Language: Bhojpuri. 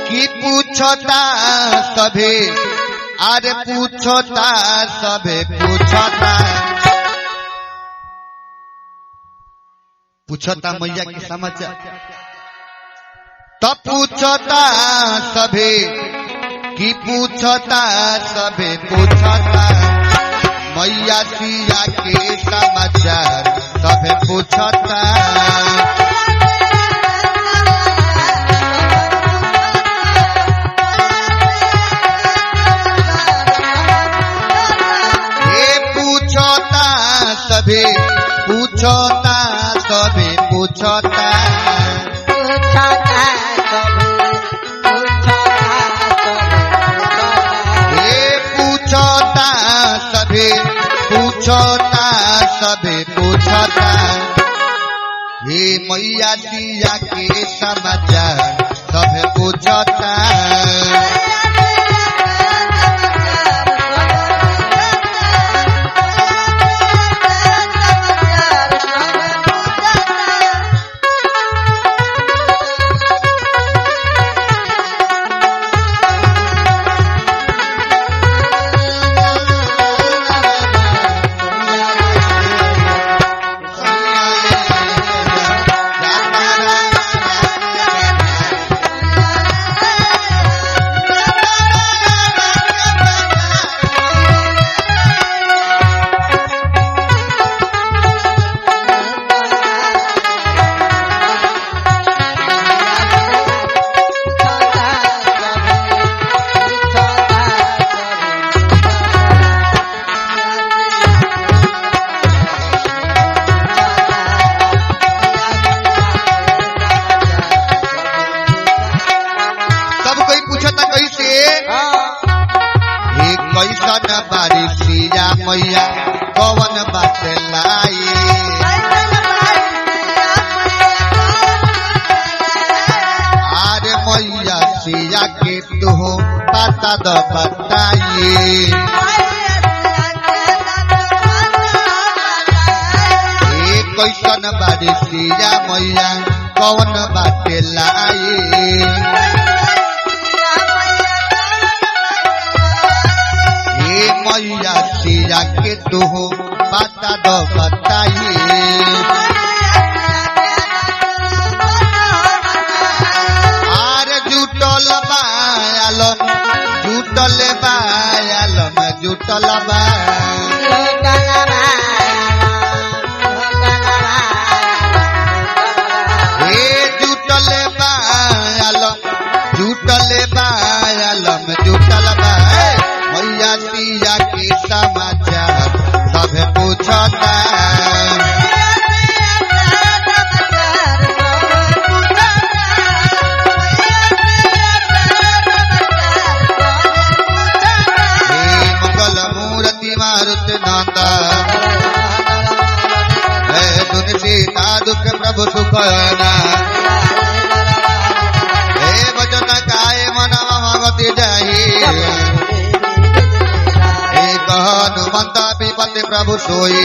कि पूछता सभे अरे पूछता सभे पूछता मैया के समाचार तब पूछता सभे कि पूछता सभे मैया सिया के समाचार सभे पूछता सभे पूछता सभे पूछता पूछता सभे पूछता सभे पूछता हे मैया सिया के समाचार सभे पूछता कैसन बारी सिया मैया कवन बात लाई अरे मैया सिया के तू पता द बताइए कैसन बारी सिया मैया कवन बात लाई मैया सिया के तू पता दो बताइए आरे जुटल बायालम जुटल बायालम जुटल बा हे जुटल बायालम जुटल बायालम जुटल बा मैया सिया के समाचार सभे पूछता मंगल मूर्ति मारुत नाता दुन सीता दुख प्रभु सुखना हे भजन गाय मन भगवती जाही हनुमंत विपत्ति प्रभु सोई